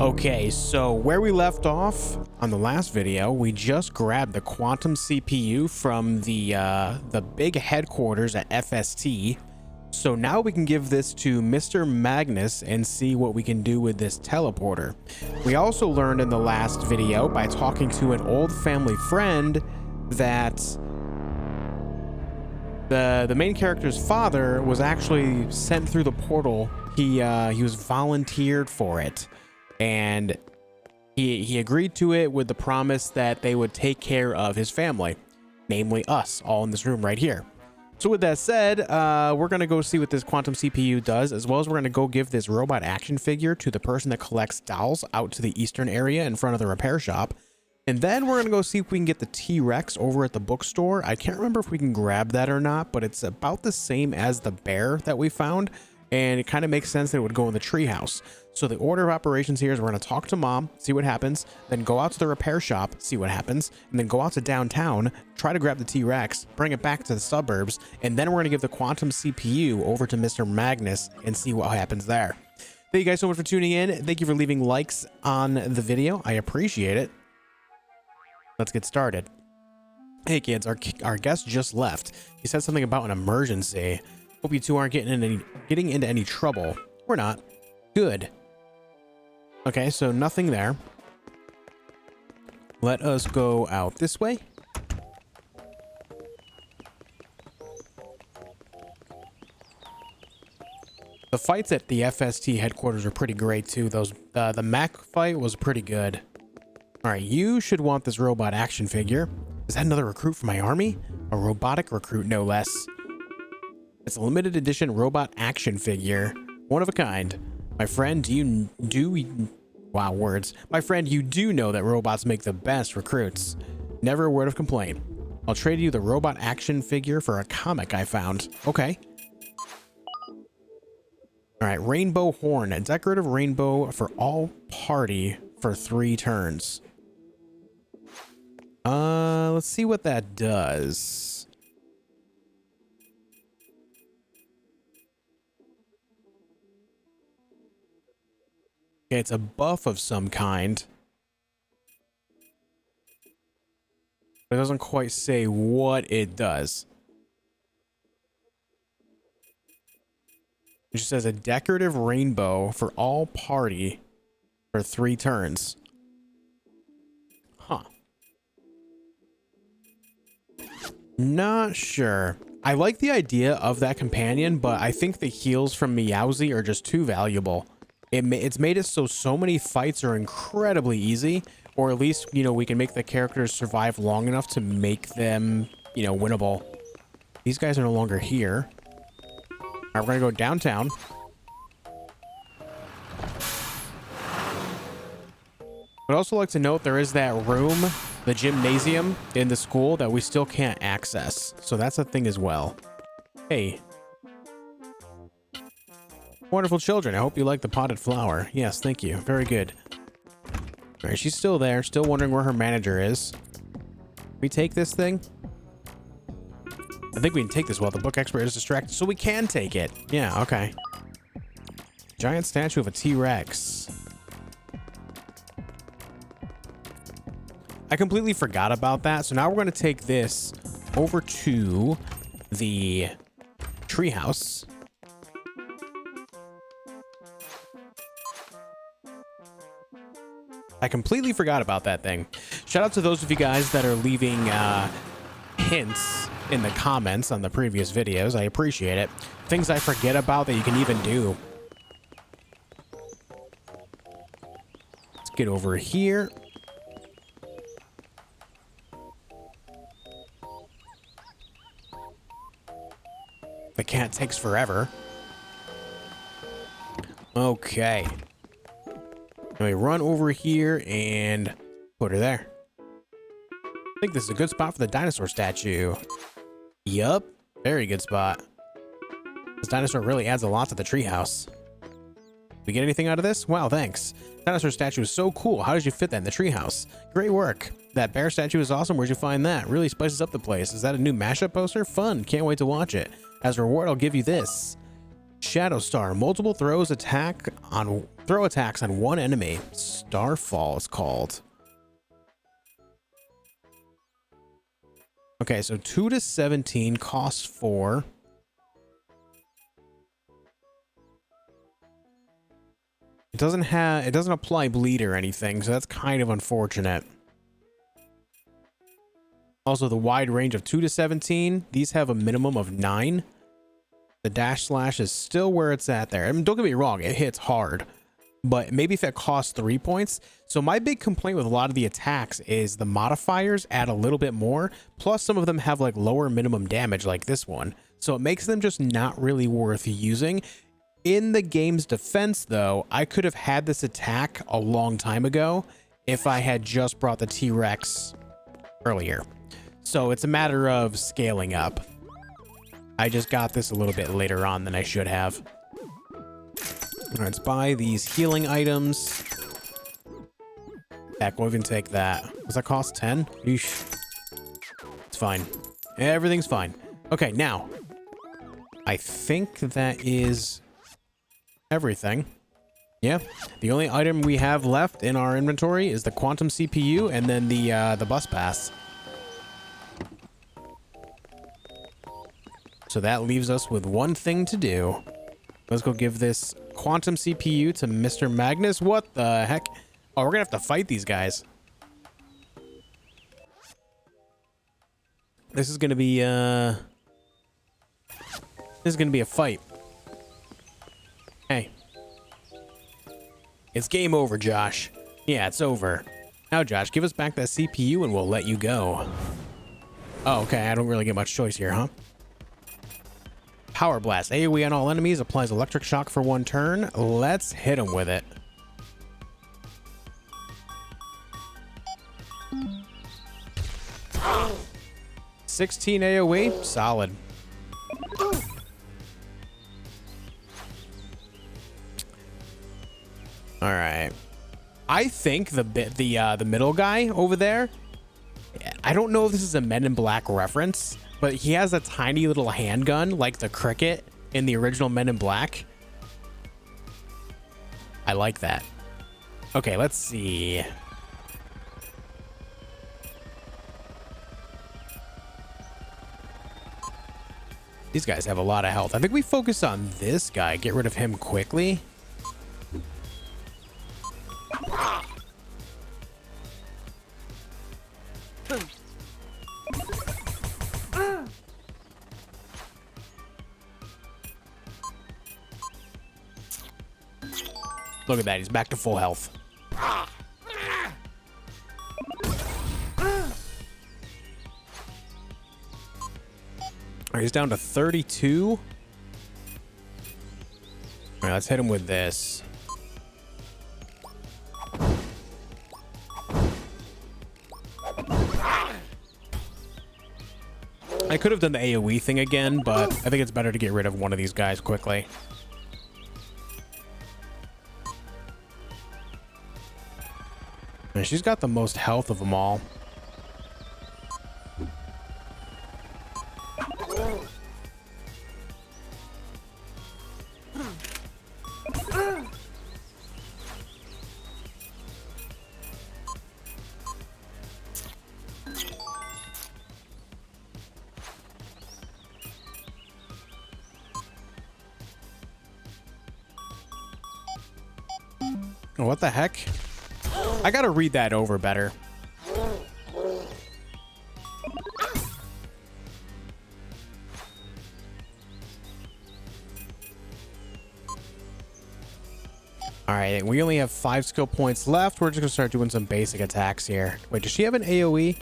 Okay, so where we left off on the last video, we just grabbed the quantum CPU from the big headquarters at FST. So now we can give this to Mr. Magnus and see what we can do with this teleporter. We also learned in the last video by talking to an old family friend that the main character's father was actually sent through the portal. He was volunteered for it. And he agreed to it with the promise that they would take care of his family, namely us, all in this room right here. So with that said, we're going to go see what this quantum CPU does, as well as we're going to go give this robot action figure to the person that collects dolls out to the eastern area in front of the repair shop. And then we're going to go see if we can get the T-Rex over at the bookstore. I can't remember if we can grab that or not, but it's about the same as the bear that we found. And it kind of makes sense that it would go in the treehouse. So the order of operations here is we're going to talk to mom, see what happens, then go out to the repair shop, see what happens, and then go out to downtown, try to grab the T-Rex, bring it back to the suburbs, and then we're going to give the quantum CPU over to Mr. Magnus and see what happens there. Thank you guys so much for tuning in. Thank you for leaving likes on the video. I appreciate it. Let's get started. Hey kids, our guest just left. He said something about an emergency. Hope you two aren't getting into any trouble. We're not. Good. Okay, so nothing there. Let us go out this way. The fights at the FST headquarters are pretty great too. The mech fight was pretty good. All right, you should want this robot action figure. Is that another recruit for my army? A robotic recruit, no less. It's a limited edition robot action figure. One of a kind. My friend, wow, words. My friend, you do know that robots make the best recruits. Never a word of complaint. I'll trade you the robot action figure for a comic I found. Okay. All right, rainbow horn. A decorative rainbow for all party for 3 turns. Let's see what that does. Okay, it's a buff of some kind. It doesn't quite say what it does. It just says a decorative rainbow for all party for 3 turns. Huh. Not sure. I like the idea of that companion, but I think the heals from Meowsy are just too valuable. It's made it so many fights are incredibly easy, or at least, you know, we can make the characters survive long enough to make them, you know, winnable. These guys are no longer here. All right, we're gonna go downtown. I'd also like to note there is that room, the gymnasium in the school that we still can't access. So that's a thing as well. Hey. Wonderful children. I hope you like the potted flower. Yes, thank you. Very good. All right, she's still there. Still wondering where her manager is. We take this thing? I think we can take this while the book expert is distracted. So we can take it. Yeah, okay. Giant statue of a T-Rex. I completely forgot about that. So now we're going to take this over to the treehouse. I completely forgot about that thing. Shout out to those of you guys that are leaving hints in the comments on the previous videos. I appreciate it. Things I forget about that you can even do. Let's get over here. The cat takes forever. Okay. Let me run over here and put her there. I think this is a good spot for the dinosaur statue. Yup. Very good spot. This dinosaur really adds a lot to the treehouse. We get anything out of this? Wow, thanks. Dinosaur statue is so cool. How did you fit that in the treehouse? Great work. That bear statue is awesome. Where'd you find that? Really spices up the place. Is that a new mashup poster? Fun. Can't wait to watch it. As a reward, I'll give you this. Shadow Star. Multiple throws attack on throw attacks on one enemy. Starfall is called. Okay, so 2 to 17 costs 4. It doesn't apply bleed or anything, so that's kind of unfortunate. Also, the wide range of 2 to 17, these have a minimum of 9. The dash slash is still where it's at there. I mean, don't get me wrong, it hits hard, but maybe if it costs 3 points. So my big complaint with a lot of the attacks is the modifiers add a little bit more, plus some of them have like lower minimum damage like this one. So it makes them just not really worth using. In the game's defense though, I could have had this attack a long time ago if I had just brought the T-Rex earlier. So it's a matter of scaling up. I just got this a little bit later on than I should have. All right, let's buy these healing items. Heck, we'll even take that. Does that cost 10? Eesh. It's fine. Everything's fine. Okay, now. I think that is everything. Yeah. The only item we have left in our inventory is the quantum CPU and then the bus pass. So that leaves us with one thing to do. Let's go give this quantum CPU to Mr. Magnus. What the heck? Oh, we're gonna have to fight these guys. This is gonna be a fight. Hey. It's game over, Josh. Yeah, it's over. Now, Josh, give us back that CPU and we'll let you go. Oh, okay. I don't really get much choice here, huh? Power Blast. AoE on all enemies. Applies electric shock for 1 turn. Let's hit them with it. $16 AoE. Solid. All right. I think the middle guy over there, I don't know if this is a Men in Black reference, but he has a tiny little handgun like the Cricket in the original Men in Black. I like that. Okay, let's see. These guys have a lot of health. I think we focus on this guy. Get rid of him quickly. Look at that. He's back to full health. All right, he's down to 32. All right, let's hit him with this. I could have done the AoE thing again, but I think it's better to get rid of one of these guys quickly. And she's got the most health of them all. What the heck? I gotta read that over better. All right, we only have 5 skill points left. We're just gonna start doing some basic attacks here. Wait, does she have an AoE?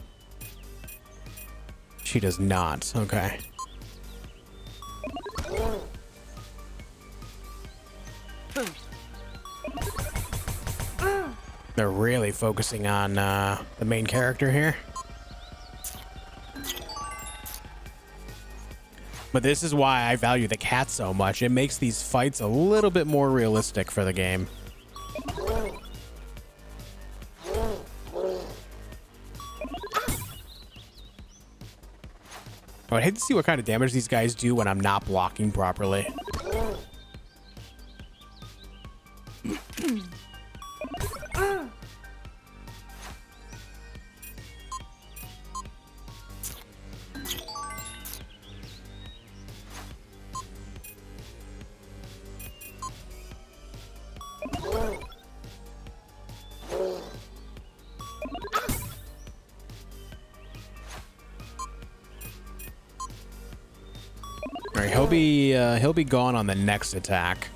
She does not. Okay. They're really focusing on the main character here. But this is why I value the cat so much. It makes these fights a little bit more realistic for the game. I would hate to see what kind of damage these guys do when I'm not blocking properly. All right, he'll be gone on the next attack.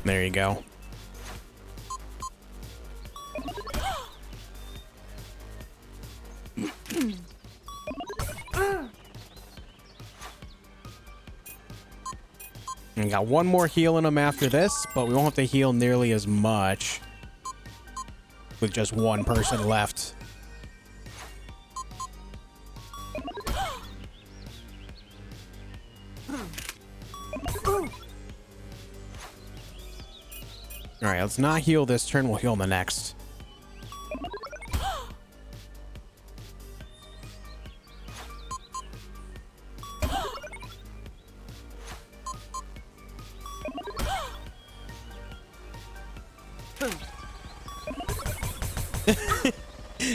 There you go. And got one more heal in him after this, but we won't have to heal nearly as much with just one person left. All right, let's not heal this turn. We'll heal in the next.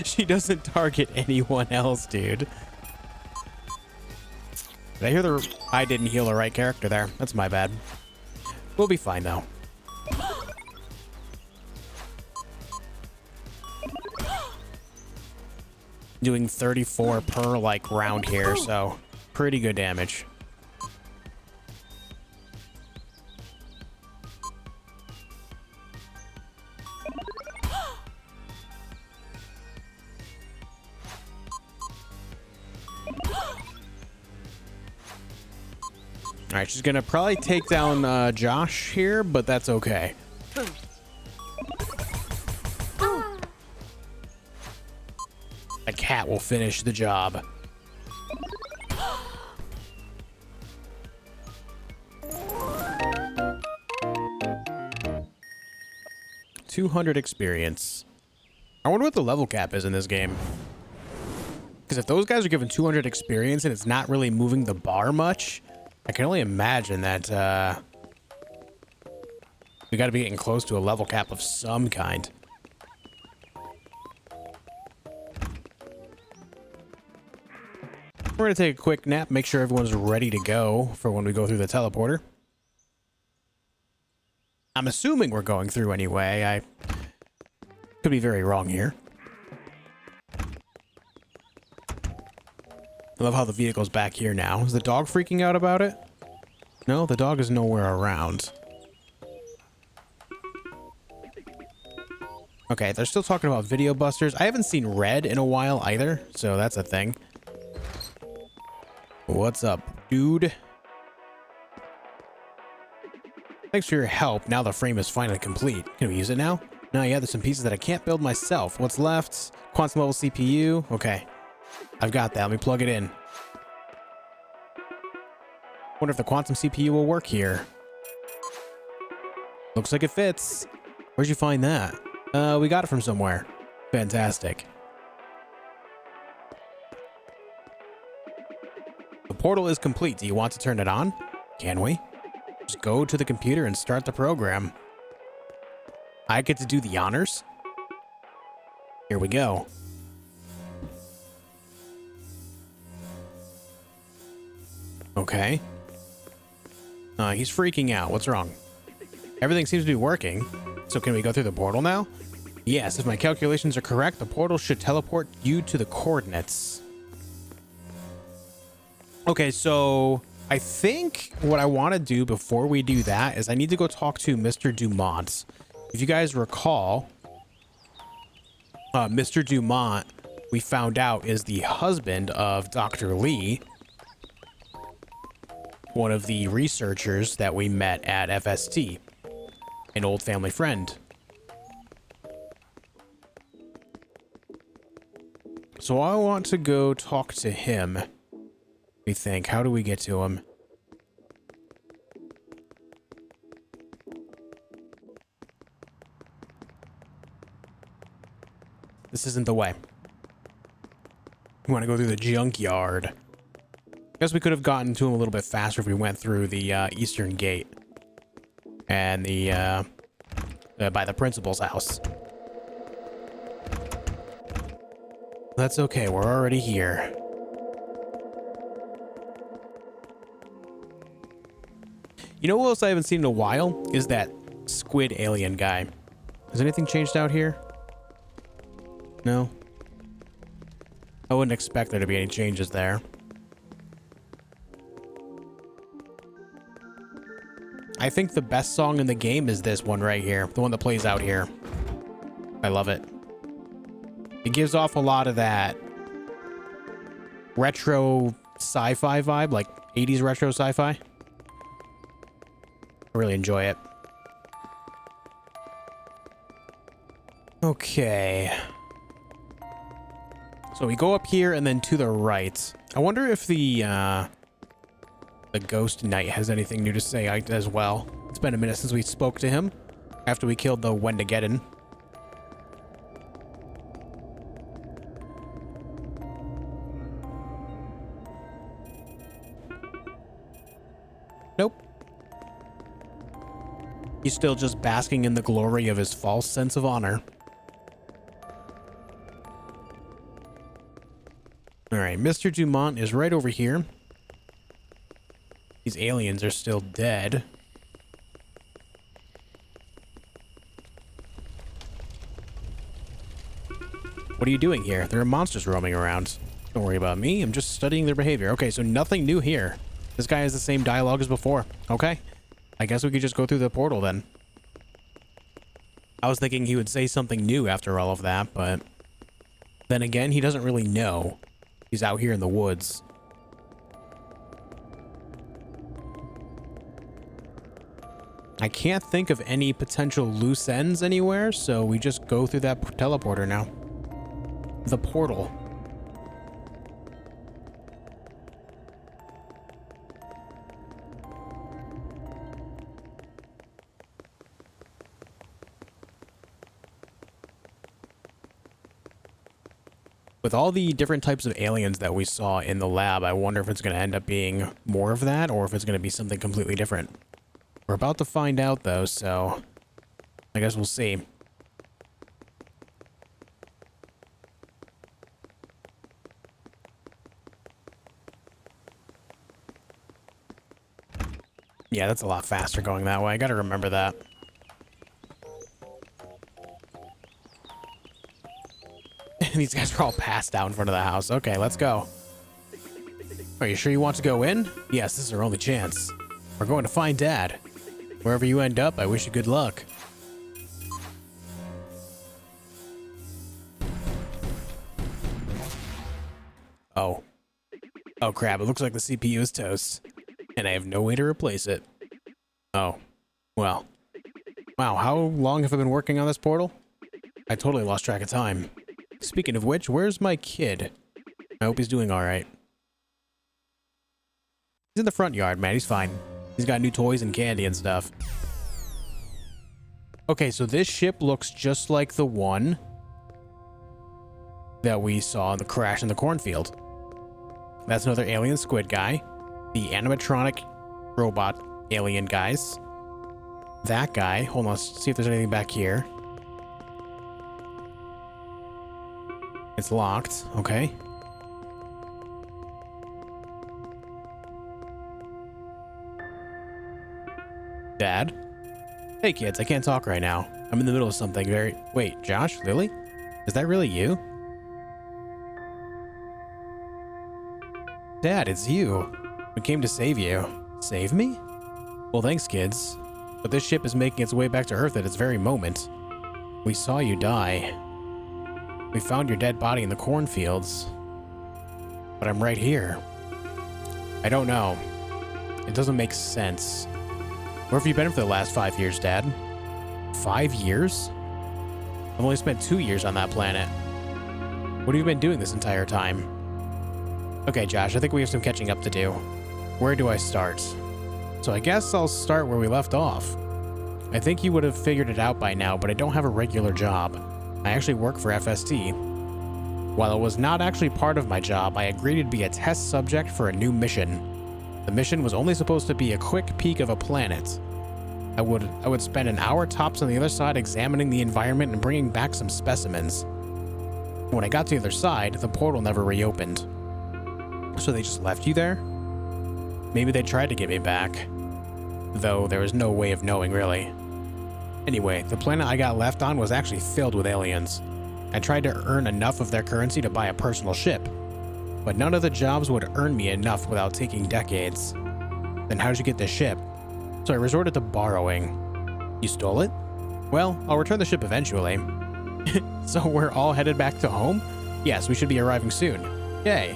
She doesn't target anyone else, dude. Did I hear the... I didn't heal the right character there. That's my bad. We'll be fine, though. Doing 34 per, like, round here, so pretty good damage. All right, she's gonna probably take down Josh here, but that's okay. A cat will finish the job. $200 experience. I wonder what the level cap is in this game. Because if those guys are given 200 experience and it's not really moving the bar much, I can only imagine that we got to be getting close to a level cap of some kind. We're going to take a quick nap, make sure everyone's ready to go for when we go through the teleporter. I'm assuming we're going through anyway. I could be very wrong here. I love how the vehicle's back here now. Is the dog freaking out about it? No, the dog is nowhere around. Okay, they're still talking about video busters. I haven't seen Red in a while either, so that's a thing. What's up, dude? Thanks for your help. Now the frame is finally complete. Can we use it now? No, yeah, there's some pieces that I can't build myself. What's left? Quantum level CPU. Okay. I've got that. Let me plug it in. Wonder if the quantum CPU will work here. Looks like it fits. Where'd you find that? We got it from somewhere. Fantastic. The portal is complete. Do you want to turn it on? Can we? Just go to the computer and start the program. I get to do the honors. Here we go. Okay. He's freaking out. What's wrong? Everything seems to be working. So can we go through the portal now? Yes, if my calculations are correct, the portal should teleport you to the coordinates. Okay, so I think what I want to do before we do that is I need to go talk to Mr. Dumont. If you guys recall, Mr. Dumont, we found out, is the husband of Dr. Lee, one of the researchers that we met at FST, an old family friend. So I want to go talk to him. We think, how do we get to him? This isn't the way. We want to go through the junkyard. Guess we could have gotten to him a little bit faster if we went through the eastern gate. And the, by the principal's house. That's okay, we're already here. You know what else I haven't seen in a while? Is that squid alien guy. Has anything changed out here? No? I wouldn't expect there to be any changes there. I think the best song in the game is this one right here. The one that plays out here. I love it. It gives off a lot of that retro sci-fi vibe, like 80s retro sci-fi. I really enjoy it. Okay. So we go up here and then to the right. I wonder if the ghost knight has anything new to say as well. It's been a minute since we spoke to him after we killed the Wendigeddon. Nope. He's still just basking in the glory of his false sense of honor. All right, Mr. Dumont is right over here. These aliens are still dead. What are you doing here? There are monsters roaming around. Don't worry about me. I'm just studying their behavior. Okay, so nothing new here. This guy has the same dialogue as before. Okay. I guess we could just go through the portal then. I was thinking he would say something new after all of that, but then again, he doesn't really know. He's out here in the woods. I can't think of any potential loose ends anywhere, so we just go through that teleporter now. The portal. With all the different types of aliens that we saw in the lab, I wonder if it's going to end up being more of that or if it's going to be something completely different. We're about to find out, though, so I guess we'll see. Yeah, that's a lot faster going that way. I got to remember that. These guys are all passed out in front of the house. Okay, let's go. Are you sure you want to go in? Yes, this is our only chance. We're going to find Dad. Wherever you end up, I wish you good luck. Oh. Oh crap, it looks like the CPU is toast. And I have no way to replace it. Oh. Well. Wow, how long have I been working on this portal? I totally lost track of time. Speaking of which, where's my kid? I hope he's doing alright. He's in the front yard, man. He's fine. He's got new toys and candy and stuff. Okay, so this ship looks just like the one that we saw in the crash in the cornfield. That's another alien squid guy. The animatronic robot alien guys. That guy. Hold on, let's see if there's anything back here. It's locked. Okay. Dad? Hey kids, I can't talk right now. I'm in the middle of something very... Wait, Josh? Lily? Is that really you? Dad, it's you. We came to save you. Save me? Well, thanks, kids. But this ship is making its way back to Earth at its very moment. We saw you die. We found your dead body in the cornfields. But I'm right here. I don't know. It doesn't make sense. Where have you been for the last 5 years, Dad? 5 years? I've only spent 2 years on that planet. What have you been doing this entire time? Okay, Josh, I think we have some catching up to do. Where do I start? So I guess I'll start where we left off. I think you would have figured it out by now, but I don't have a regular job. I actually work for FST. While it was not actually part of my job, I agreed to be a test subject for a new mission. The mission was only supposed to be a quick peek of a planet. I would spend an hour tops on the other side examining the environment and bringing back some specimens. When I got to the other side, the portal never reopened. So they just left you there? Maybe they tried to get me back, though there was no way of knowing really. Anyway, the planet I got left on was actually filled with aliens. I tried to earn enough of their currency to buy a personal ship, but none of the jobs would earn me enough without taking decades. Then how'd you get this ship? So I resorted to borrowing. You stole it? Well, I'll return the ship eventually. So we're all headed back to home? Yes, we should be arriving soon. Yay.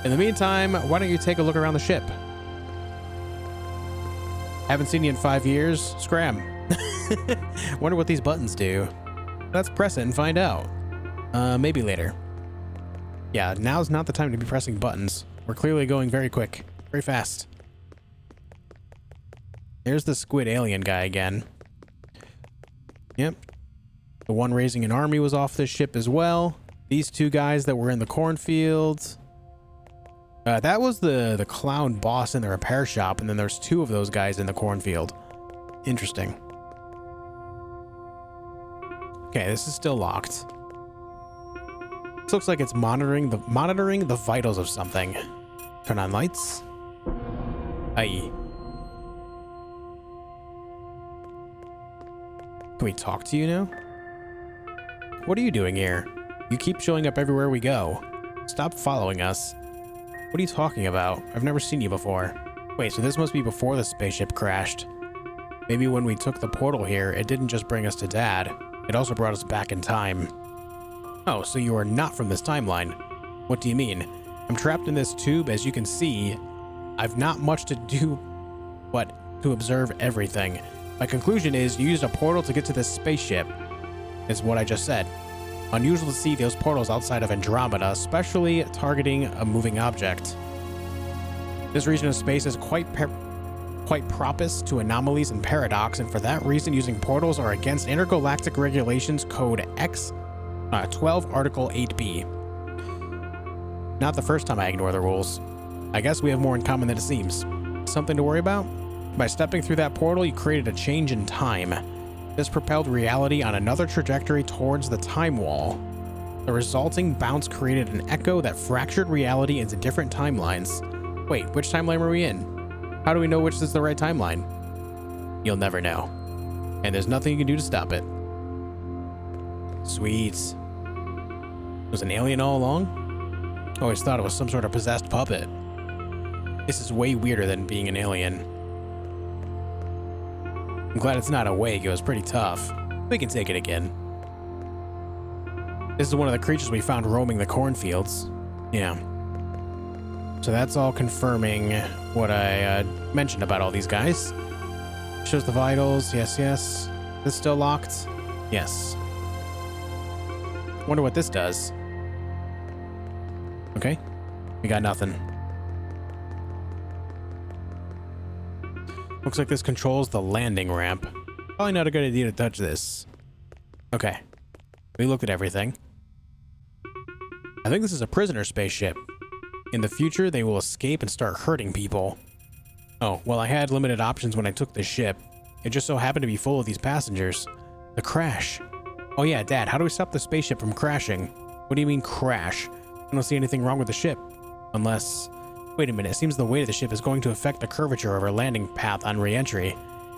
In the meantime, why don't you take a look around the ship? Haven't seen you in 5 years. Scram. Wonder what these buttons do. Let's press it and find out. Maybe later. Yeah, now's not the time to be pressing buttons. We're clearly going very quick. Very fast. There's the squid alien guy again. Yep. The one raising an army was off this ship as well. These two guys that were in the cornfields. That was the clown boss in the repair shop, and then there's two of those guys in the cornfield. Interesting. Okay, this is still locked. This looks like it's monitoring the vitals of something. Turn on lights. Aye. Can we talk to you now? What are you doing here? You keep showing up everywhere we go. Stop following us. What are you talking about? I've never seen you before. Wait, so this must be before the spaceship crashed. Maybe when we took the portal here, it didn't just bring us to Dad. It also brought us back in time. Oh, so you are not from this timeline. What do you mean? I'm trapped in this tube. As you can see, I've not much to do but to observe everything. My conclusion is you used a portal to get to this spaceship, is what I just said. Unusual to see those portals outside of Andromeda, especially targeting a moving object. This region of space is quite propitious to anomalies and paradox, and for that reason using portals are against intergalactic regulations code X 12 Article 8B. Not the first time I ignore the rules. I guess we have more in common than it seems. Something to worry about? By stepping through that portal, you created a change in time. This propelled reality on another trajectory towards the time wall. The resulting bounce created an echo that fractured reality into different timelines. Wait, which timeline were we in? How do we know which is the right timeline? You'll never know. And there's nothing you can do to stop it. Sweet. Was an alien all along? I always thought it was some sort of possessed puppet. This is way weirder than being an alien. I'm glad it's not awake. It was pretty tough. We can take it again. This is one of the creatures we found roaming the cornfields. Yeah. So that's all confirming what I mentioned about all these guys. Shows the vitals. Yes, yes. This still locked? Yes. Wonder what this does. Okay. We got nothing. Looks like this controls the landing ramp. Probably not a good idea to touch this. Okay. We looked at everything. I think this is a prisoner spaceship. In the future, they will escape and start hurting people. Oh, well, I had limited options when I took this ship. It just so happened to be full of these passengers. The crash. Oh yeah, Dad, how do we stop the spaceship from crashing? What do you mean crash? I don't see anything wrong with the ship. Unless... Wait a minute, it seems the weight of the ship is going to affect the curvature of our landing path on re-entry.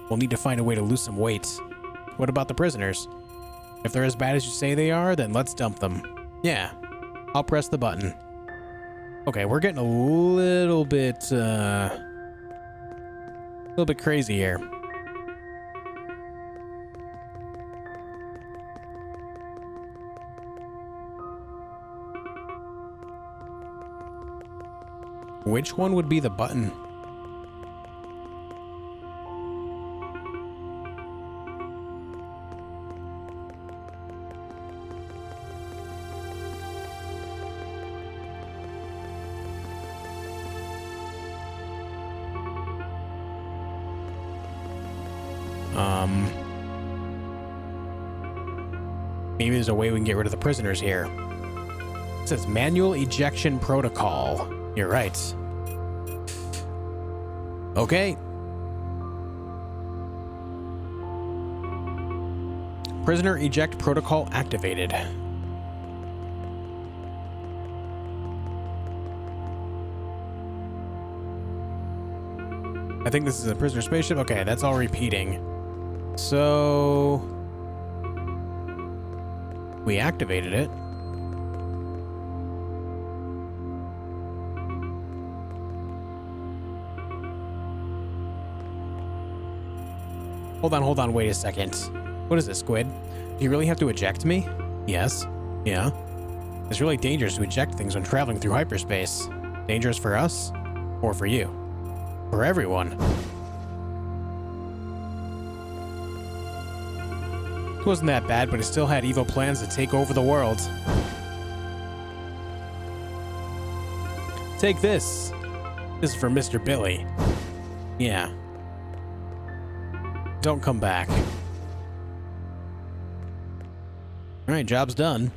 We'll need to find a way to lose some weight. What about the prisoners? If they're as bad as you say they are, then let's dump them. Yeah, I'll press the button. Okay, we're getting a little bit crazy here. Which one would be the button? Maybe there's a way we can get rid of the prisoners here. It says manual ejection protocol. You're right. Okay. Prisoner eject protocol activated. I think this is a prisoner spaceship. Okay, that's all repeating. So we activated it. Hold on, wait a second. What is this, Squid? Do you really have to eject me? Yes. Yeah. It's really dangerous to eject things when traveling through hyperspace. Dangerous for us? Or for you? For everyone. It wasn't that bad, but it still had evil plans to take over the world. Take this. This is for Mr. Billy. Yeah. Don't come back. Alright, job's done.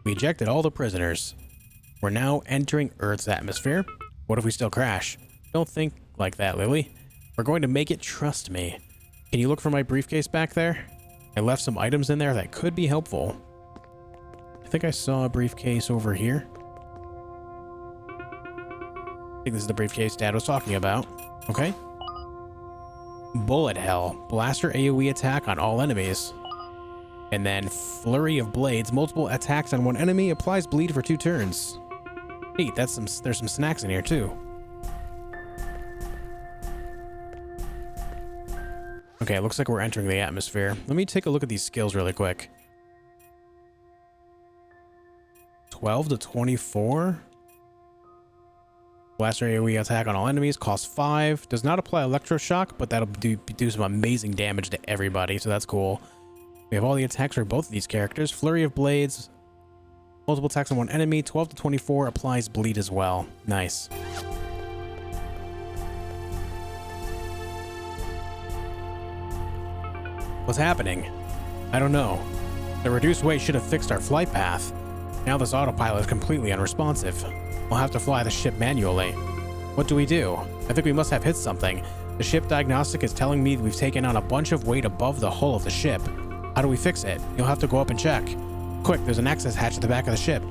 We ejected all the prisoners. We're now entering Earth's atmosphere. What if we still crash? Don't think like that, Lily. We're going to make it, trust me. Can you look for my briefcase back there? I left some items in there that could be helpful. I think I saw a briefcase over here. I think this is the briefcase Dad was talking about. Okay. Bullet Hell. Blaster AoE attack on all enemies. And then Flurry of Blades. Multiple attacks on one enemy. Applies bleed for 2 turns. Neat, there's some snacks in here too. Okay, it looks like we're entering the atmosphere. Let me take a look at these skills really quick. 12 to 24. Blaster AoE attack on all enemies, costs 5. Does not apply electroshock, but that'll do some amazing damage to everybody, so that's cool. We have all the attacks for both of these characters. Flurry of Blades, multiple attacks on one enemy. 12 to 24 applies bleed as well. Nice. What's happening? I don't know. The reduced weight should have fixed our flight path. Now this autopilot is completely unresponsive. We'll have to fly the ship manually. What do we do? I think we must have hit something. The ship diagnostic is telling me we've taken on a bunch of weight above the hull of the ship. How do we fix it? You'll have to go up and check. Quick, there's an access hatch at the back of the ship.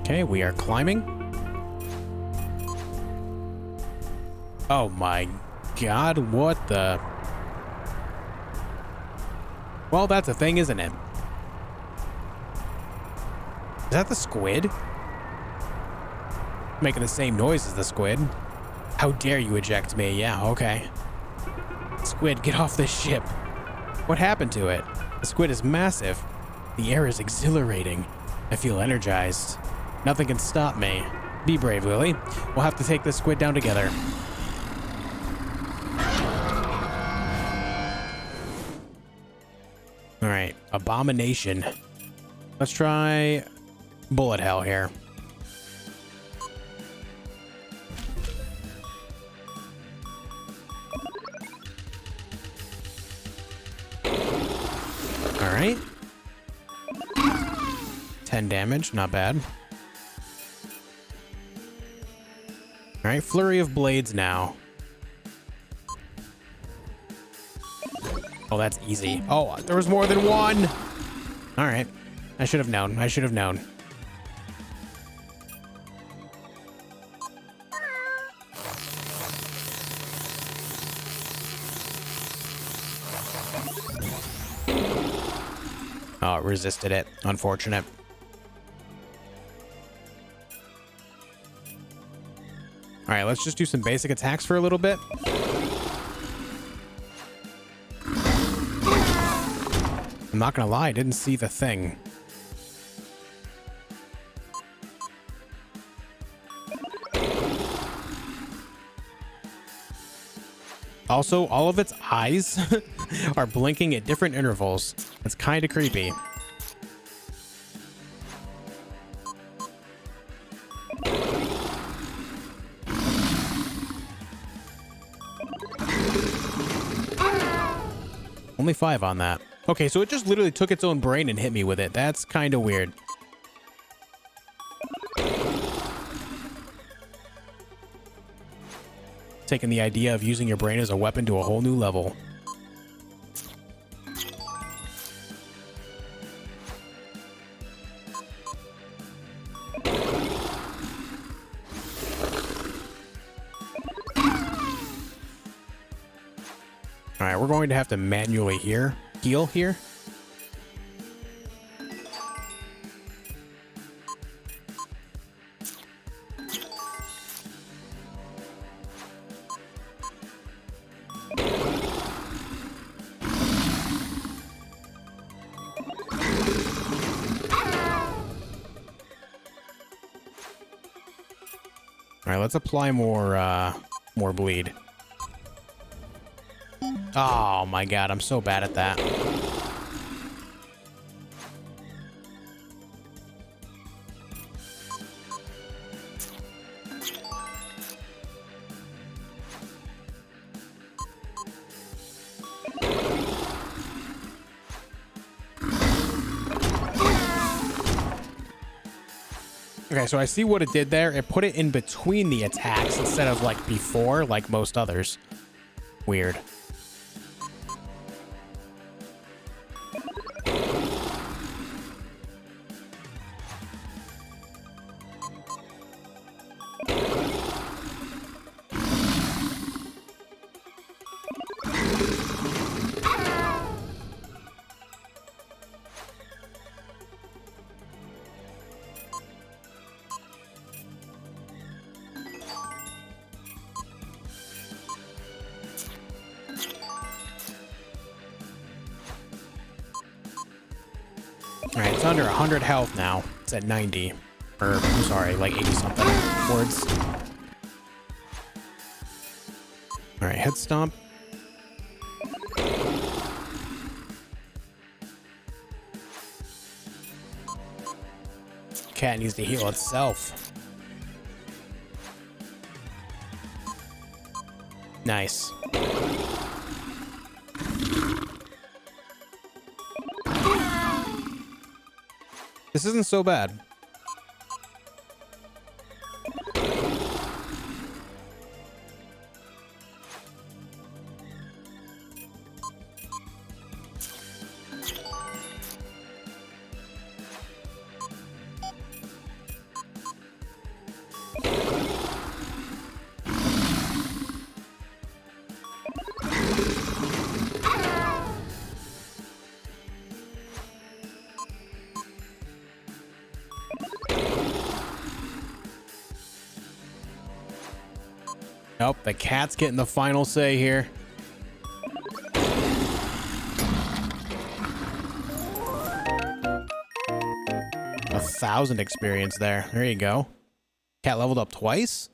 Okay, we are climbing. Oh my god, what the... Well, that's a thing, isn't it? Is that the squid? Making the same noise as the squid. How dare you eject me? Yeah, okay. Squid, get off this ship. What happened to it? The squid is massive. The air is exhilarating. I feel energized. Nothing can stop me. Be brave, Lily. We'll have to take this squid down together. Alright, Abomination. Let's try Bullet Hell here. Alright. 10 damage, not bad. Alright, Flurry of Blades now. Oh, that's easy. Oh, there was more than one! Alright. I should have known. I should have known. Oh, it resisted it. Unfortunate. Alright, let's just do some basic attacks for a little bit. I'm not gonna lie, I didn't see the thing. Also, all of its eyes are blinking at different intervals. It's kind of creepy. Only 5 on that. Okay, so it just literally took its own brain and hit me with it. That's kind of weird. Taking the idea of using your brain as a weapon to a whole new level. All right, we're going to have to manually heal here. All right, let's apply more bleed. Oh my god, I'm so bad at that. Okay, so I see what it did there. It put it in between the attacks instead of like before, like most others. Weird. All right, it's under 100 health now. It's at 90. Or, I'm sorry, like 80 something words. All right, head stomp. Cat needs to heal itself. Nice. This isn't so bad. Nope, the cat's getting the final say here. A 1,000 experience there. There you go. Cat leveled up twice?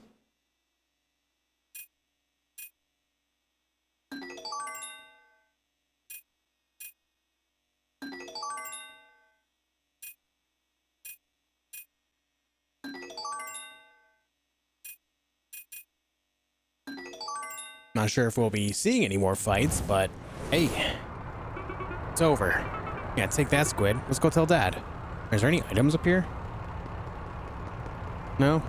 Not sure if we'll be seeing any more fights, but hey, it's over. Yeah, take that, squid. Let's go tell Dad. Is there any items up here? No?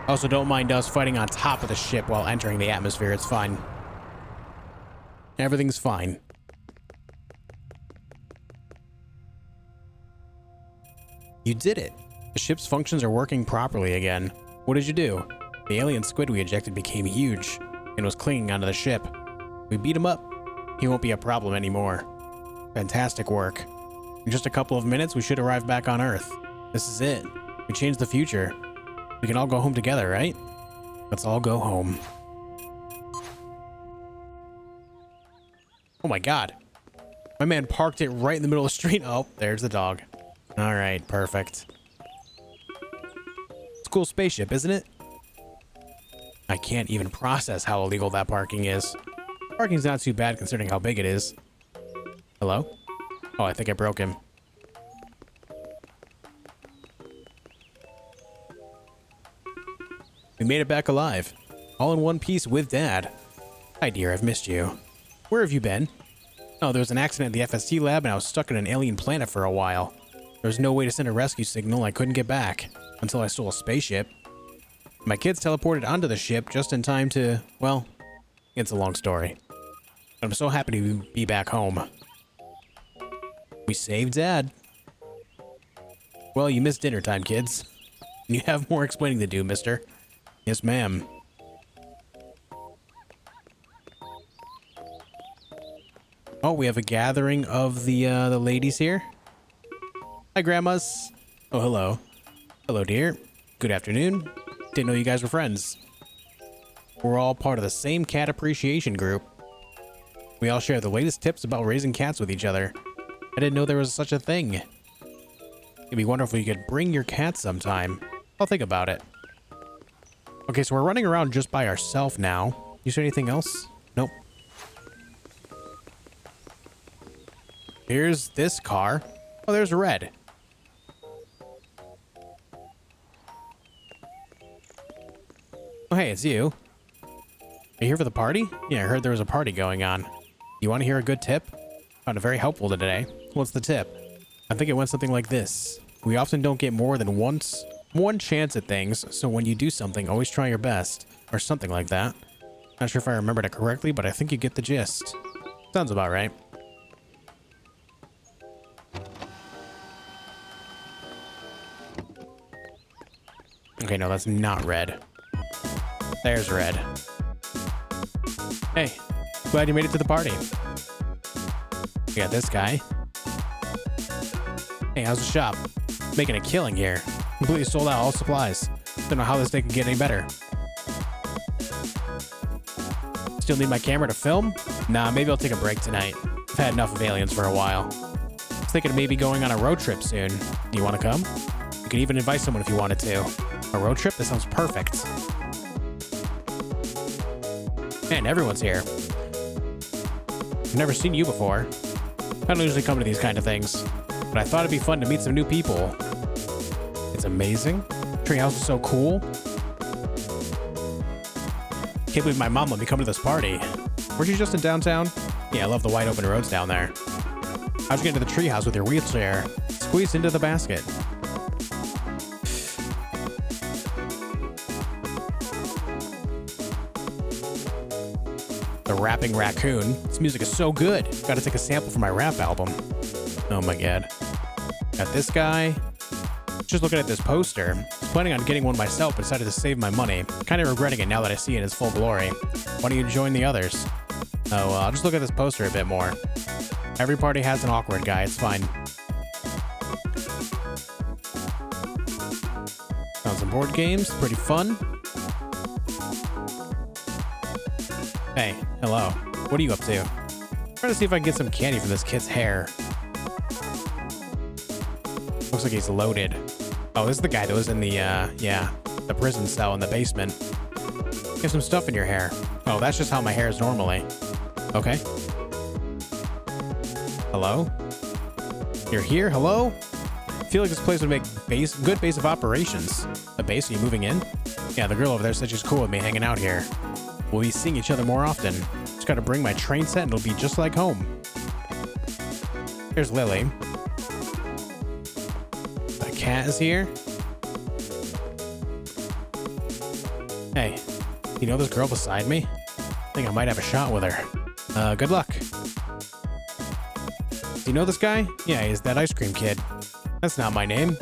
Also, don't mind us fighting on top of the ship while entering the atmosphere. It's fine. Everything's fine. You did it. The ship's functions are working properly again. What did you do? The alien squid we ejected became huge and was clinging onto the ship. We beat him up. He won't be a problem anymore. Fantastic work. In just a couple of minutes, we should arrive back on Earth. This is it. We changed the future. We can all go home together, right? Let's all go home. Oh my god. My man parked it right in the middle of the street. Oh, there's the dog. All right, perfect. It's a cool spaceship, isn't it? I can't even process how illegal that parking is. Parking's not too bad considering how big it is. Hello? Oh, I think I broke him. We made it back alive. All in one piece with Dad. Hi, dear, I've missed you. Where have you been? Oh, there was an accident at the FST lab and I was stuck in an alien planet for a while. There was no way to send a rescue signal. I couldn't get back until I stole a spaceship. My kids teleported onto the ship just in time to, well, it's a long story. But I'm so happy to be back home. We saved Dad. Well, you missed dinner time, kids. You have more explaining to do, mister. Yes, ma'am. Oh, we have a gathering of the ladies here. Hi, grandmas. Oh, hello. Hello, dear. Good afternoon. Didn't know you guys were friends. We're all part of the same cat appreciation group. We all share the latest tips about raising cats with each other. I didn't know there was such a thing. It'd be wonderful if you could bring your cat sometime. I'll think about it. Okay, so we're running around just by ourselves now. You see anything else? Nope. Here's this car. Oh, there's Red. Oh, hey, it's you. Are you here for the party? Yeah, I heard there was a party going on. You want to hear a good tip? Found it very helpful today. What's the tip? I think it went something like this. We often don't get more than one chance at things, so when you do something, always try your best. Or something like that. Not sure if I remembered it correctly, but I think you get the gist. Sounds about right. Okay, no, that's not Red. There's Red. Hey, glad you made it to the party. We got this guy. Hey, how's the shop? Making a killing here. Completely sold out all supplies. Don't know how this day can get any better. Still need my camera to film? Nah, maybe I'll take a break tonight. I've had enough of aliens for a while. I was thinking of maybe going on a road trip soon. Do you want to come? You could even invite someone if you wanted to. A road trip? That sounds perfect. Man, everyone's here. I've never seen you before. I don't usually come to these kind of things, but I thought it'd be fun to meet some new people. It's amazing. Treehouse is so cool. Can't believe my mom let me come to this party. Weren't you just in downtown? Yeah, I love the wide open roads down there. How'd you get into the treehouse with your wheelchair? Squeezed into the basket. The Rapping Raccoon. This music is so good. Gotta take a sample for my rap album. Oh my god. Got this guy. Just looking at this poster. I was planning on getting one myself, but decided to save my money. Kind of regretting it now that I see it in its full glory. Why don't you join the others? Oh, well, I'll just look at this poster a bit more. Every party has an awkward guy. It's fine. Found some board games. Pretty fun. Hey, hello. What are you up to? I'm trying to see if I can get some candy from this kid's hair. Looks like he's loaded. Oh, this is the guy that was in the, the prison cell in the basement. Get some stuff in your hair. Oh, that's just how my hair is normally. Okay. Hello? You're here? Hello? I feel like this place would make good base of operations. A base? Are you moving in? Yeah, the girl over there said she's cool with me hanging out here. We'll be seeing each other more often. Just gotta bring my train set and it'll be just like home. Here's Lily. The cat is here. Hey, you know this girl beside me? I think I might have a shot with her. Good luck. Do you know this guy? Yeah, he's that ice cream kid. That's not my name.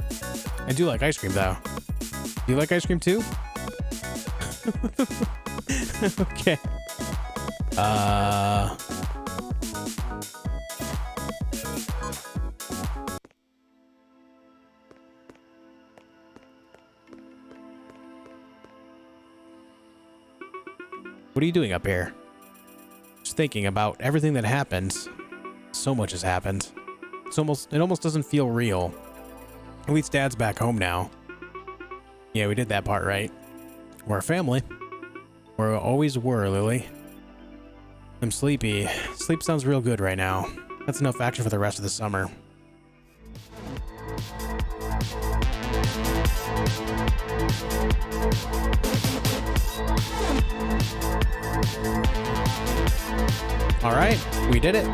I do like ice cream, though. Do you like ice cream, too? Okay. What are you doing up here? Just thinking about everything that happened. So much has happened. It almost doesn't feel real. At least Dad's back home now. Yeah, we did that part right. We're a family. We always were, Lily. I'm sleepy. Sleep sounds real good right now. That's enough action for the rest of the summer. All right, we did it.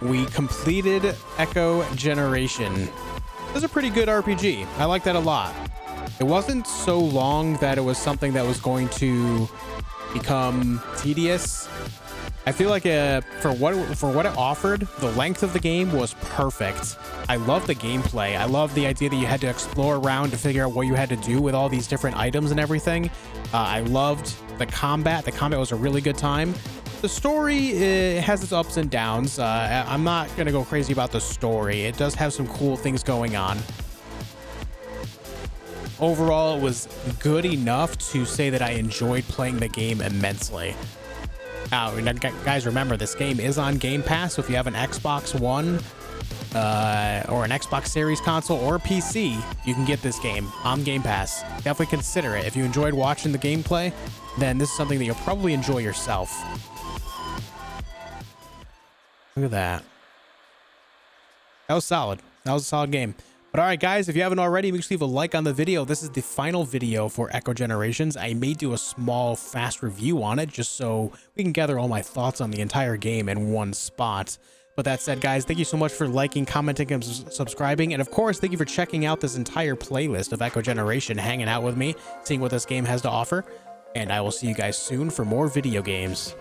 We completed Echo Generation. It was a pretty good RPG. I like that a lot. It wasn't so long that it was something that was going to become tedious. I feel like for what it offered, the length of the game was perfect. I love the gameplay. I love the idea that you had to explore around to figure out what you had to do with all these different items and everything. I loved the combat. The combat was a really good time. The story has its ups and downs. I'm not going to go crazy about the story. It does have some cool things going on. Overall, it was good enough to say that I enjoyed playing the game immensely. Now, guys, remember, this game is on Game Pass, so if you have an Xbox One or an Xbox Series console or PC, you can get this game on Game Pass. Definitely consider it. If you enjoyed watching the gameplay, then this is something that you'll probably enjoy yourself. Look at that. That was solid. That was a solid game. But all right, guys, if you haven't already, make sure you leave a like on the video. This is the final video for Echo Generations. I may do a small, fast review on it just so we can gather all my thoughts on the entire game in one spot. But that said, guys, thank you so much for liking, commenting, and subscribing. And of course, thank you for checking out this entire playlist of Echo Generation, hanging out with me, seeing what this game has to offer. And I will see you guys soon for more video games.